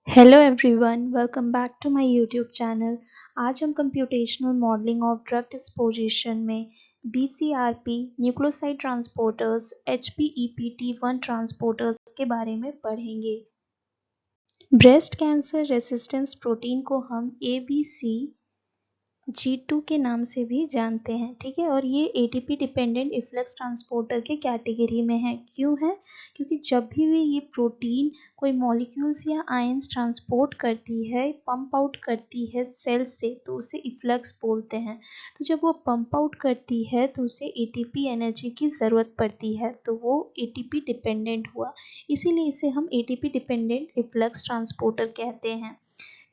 Hello everyone, welcome back to my YouTube channel. आज हम computational modelling of drug disposition में BCRP, nucleoside transporters, HPEPT1 transporters के बारे में पढ़ेंगे। ब्रेस्ट कैंसर रेसिस्टेंस प्रोटीन को हम एबीसी G2 के नाम से भी जानते हैं, ठीक है। और ये एटीपी डिपेंडेंट इफ्लक्स ट्रांसपोर्टर के कैटेगरी में है। क्यों है? क्योंकि जब भी ये प्रोटीन कोई मॉलिक्यूल्स या आयंस ट्रांसपोर्ट करती है, पंप आउट करती है सेल से, तो उसे इफ्लक्स बोलते हैं। तो जब वो पंप आउट करती है तो उसे एटीपी एनर्जी की ज़रूरत पड़ती है, तो वो एटीपी डिपेंडेंट हुआ। इसीलिए इसे हम एटीपी डिपेंडेंट इफ्लक्स ट्रांसपोर्टर कहते हैं।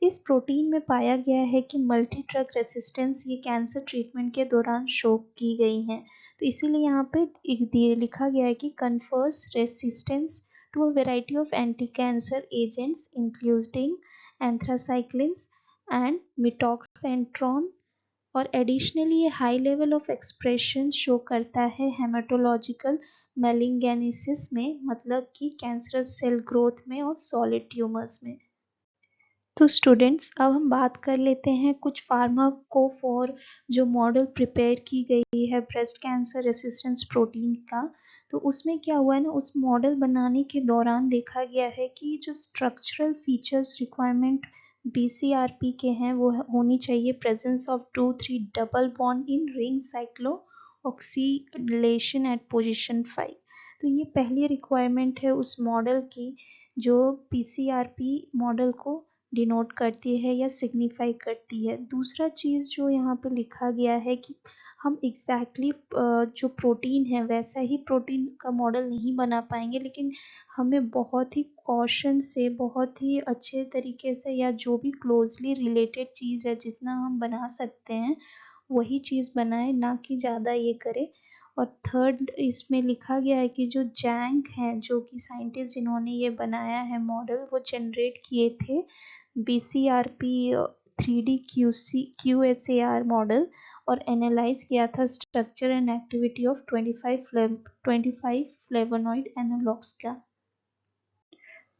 इस प्रोटीन में पाया गया है कि मल्टी ड्रग रेसिस्टेंस ये कैंसर ट्रीटमेंट के दौरान शो की गई हैं। तो इसीलिए यहाँ पे लिखा गया है कि confers resistance to a variety of anti cancer agents including anthracyclines and mitoxantrone. और एडिशनली ये high level of expression show करता है हेमाटोलॉजिकल मैलिंगेनेसिस में, मतलब कि कैंसरस सेल ग्रोथ में और सॉलिड ट्यूमर्स में। तो स्टूडेंट्स, अब हम बात कर लेते हैं कुछ फार्माकोफोर जो मॉडल प्रिपेयर की गई है ब्रेस्ट कैंसर रेसिस्टेंस प्रोटीन का। तो उसमें क्या हुआ है ना, उस मॉडल बनाने के दौरान देखा गया है कि जो स्ट्रक्चरल फीचर्स रिक्वायरमेंट बीसीआरपी के हैं वो होनी चाहिए presence of 2-3 double bond in ring cyclo oxylation at position 5। तो ये पहली रिक्वायरमेंट है उस मॉडल की जो पीसीआरपी मॉडल को डिनोट करती है या सिग्निफाई करती है। दूसरा चीज़ जो यहाँ पे लिखा गया है कि हम एग्जैक्टली जो प्रोटीन है वैसा ही प्रोटीन का मॉडल नहीं बना पाएंगे, लेकिन हमें बहुत ही कॉशन से, बहुत ही अच्छे तरीके से, या जो भी क्लोजली रिलेटेड चीज़ है जितना हम बना सकते हैं वही चीज़ बनाए, ना कि ज़्यादा ये करे। और थर्ड इसमें लिखा गया है कि जो जैंग हैं, जो कि साइंटिस्ट जिन्होंने ये बनाया है मॉडल, वो जनरेट किए थे बीसीआरपी 3D QSAR मॉडल और एनालाइज किया था structure and activity of 25 flavonoid analogues का।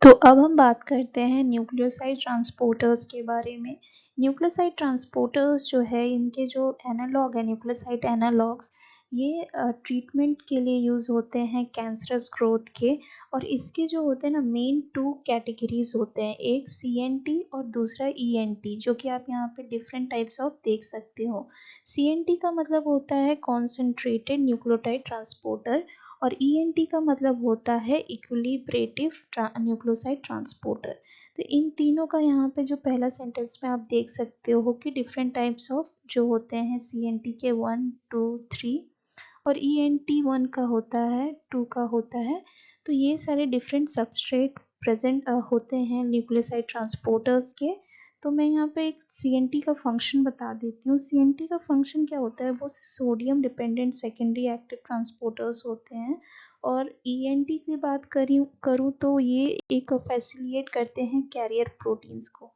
तो अब हम बात करते हैं न्यूक्लियोसाइड ट्रांसपोर्टर्स के बारे में। न्यूक्लियोसाइड ट्रांसपोर्टर्स जो है, इनके जो एनालॉग है, न्यूक्लियोसाइड एनालॉग्स, ये ट्रीटमेंट के लिए यूज़ होते हैं कैंसरस ग्रोथ के। और इसके जो होते हैं ना, मेन 2 कैटेगरीज होते हैं, एक सीएनटी और दूसरा ईएनटी, जो कि आप यहाँ पे डिफरेंट टाइप्स ऑफ देख सकते हो। सीएनटी का मतलब होता है कॉन्सेंट्रेटेड न्यूक्लियोटाइड ट्रांसपोर्टर, और ईएनटी का मतलब होता है इक्विलिब्रेटिव न्यूक्लियोसाइड ट्रांसपोर्टर। तो इन तीनों का यहाँ पे जो पहला सेंटेंस में आप देख सकते हो कि डिफरेंट टाइप्स ऑफ जो होते हैं सीएनटी के 1, 2, 3, और ईएनटी 1 का होता है, 2 का होता है। तो ये सारे डिफरेंट सबस्ट्रेट प्रेजेंट होते हैं न्यूक्लियोसाइड ट्रांसपोर्टर्स के। तो मैं यहाँ पे एक सीएनटी का फंक्शन बता देती हूँ। सीएनटी का फंक्शन क्या होता है, वो sodium dependent secondary active transporters होते हैं। और ईएनटी की बात करूँ तो ये एक फैसिलिटेट करते हैं कैरियर प्रोटीन्स को।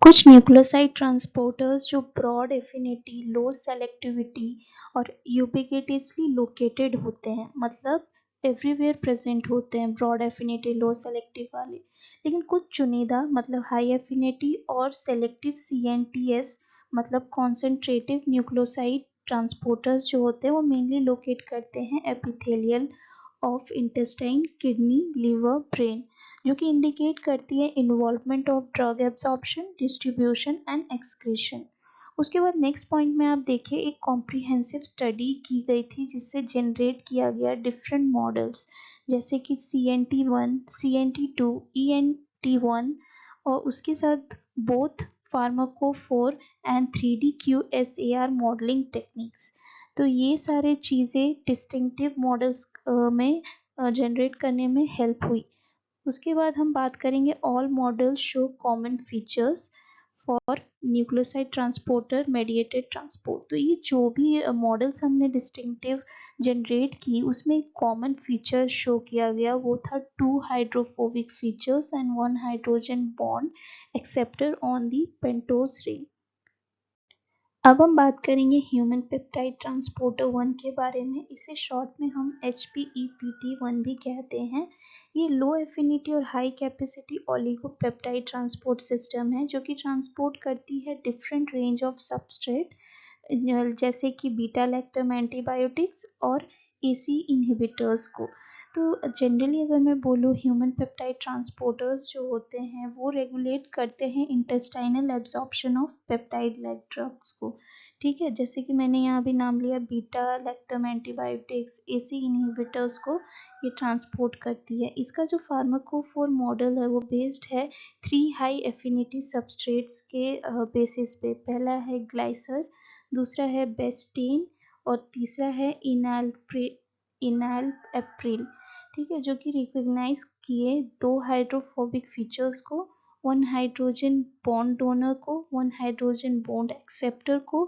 कुछ न्यूक्लियोसाइड ट्रांसपोर्टर्स जो ब्रॉड एफिनिटी, लो सेलेक्टिविटी और यूबिक्विटसली लोकेटेड होते हैं, मतलब एवरीवेयर प्रेजेंट होते हैं, ब्रॉड एफिनिटी, लो सेलेक्टिव वाले। लेकिन कुछ चुनिंदा, मतलब हाई एफिनिटी और सेलेक्टिव सीएनटीएस, मतलब कॉन्सेंट्रेटिव न्यूक्लियोसाइड ट्रांसपोर्टर्स जो होते हैं, वो मेनली लोकेट करते हैं epithelial of intestine, kidney, liver, brain, जो कि इंडिकेट करती है involvement of drug absorption, distribution and excretion. उसके बाद नेक्स्ट पॉइंट में आप देखिए, एक कॉम्प्रिहेंसिव स्टडी की गई थी जिससे जनरेट किया गया डिफरेंट मॉडल्स, जैसे कि CNT1, CNT2, ENT1, और उसके साथ both pharmacophore and 3D QSAR modelling techniques. तो ये सारे चीज़ें डिस्टिंक्टिव मॉडल्स में जनरेट करने में हेल्प हुई। उसके बाद हम बात करेंगे all model show common features for nucleoside transporter mediated transport. तो ये जो भी मॉडल्स हमने डिस्टिंक्टिव जनरेट की, उसमें कॉमन फीचर शो किया गया, वो था 2 hydrophobic features and 1 hydrogen bond acceptor on the pentose ring. अब हम बात करेंगे ह्यूमन पेप्टाइड ट्रांसपोर्टर 1 के बारे में। इसे शॉर्ट में हम HPEPT1 भी कहते हैं। ये लो एफिनिटी और high capacity oligopeptide transport system है जो कि ट्रांसपोर्ट करती है डिफरेंट रेंज ऑफ सबस्ट्रेट जैसे कि बीटा लैक्टम एंटीबायोटिक्स और एसी इनहिबिटर्स को। तो जनरली अगर मैं बोलूँ, ह्यूमन पेप्टाइड ट्रांसपोर्टर्स जो होते हैं वो रेगुलेट करते हैं intestinal absorption of peptide like drugs को। ठीक है, जैसे कि मैंने यहाँ भी नाम लिया, beta lactam antibiotics, AC inhibitors को ये ट्रांसपोर्ट करती है। इसका जो फार्माकोफोर मॉडल है वो बेस्ड है 3 हाई एफिनिटी सबस्ट्रेट्स के बेसिस पे। पहला है ग्लाइसर, दूसरा है बेस्टेन और तीसरा है इनाल अप्रिल। ठीक है, जो कि रिकॉग्नाइज किए 2 हाइड्रोफोबिक फीचर्स को, 1 हाइड्रोजन बॉन्ड डोनर को, 1 हाइड्रोजन बॉन्ड एक्सेप्टर को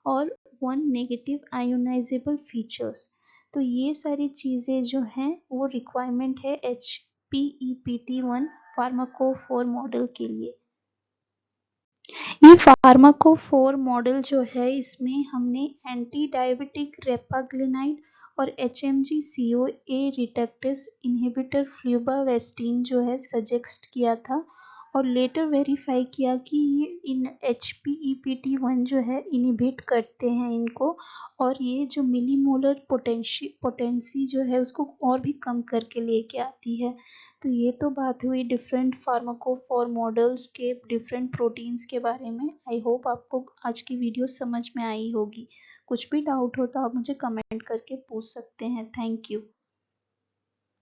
और 1 नेगेटिव आयोनाइजेबल फीचर्स। तो ये सारी चीज़ें जो हैं वो रिक्वायरमेंट है HPEPT1 फार्माकोफोर मॉडल के लिए। ये फार्माकोफोर मॉडल जो है इसमें हमने एंटी डायबिटिक रेपाग्लिनाइड और HMG-CoA रिडक्टेस इनहिबिटर फ्लूबावेस्टिन जो है सजेस्ट किया था और लेटर वेरीफाई किया कि ये इन HPEPT1 जो है इनहिबिट करते हैं इनको, और ये जो मिलीमोलर पोटेंसी जो है उसको और भी कम करके लेके आती है। तो ये तो बात हुई डिफरेंट फार्माकोफोर मॉडल्स के डिफरेंट प्रोटीन्स के बारे में। आई होप आपको आज की वीडियो समझ में आई होगी। कुछ भी डाउट हो तो आप मुझे कमेंट करके पूछ सकते हैं। Thank you.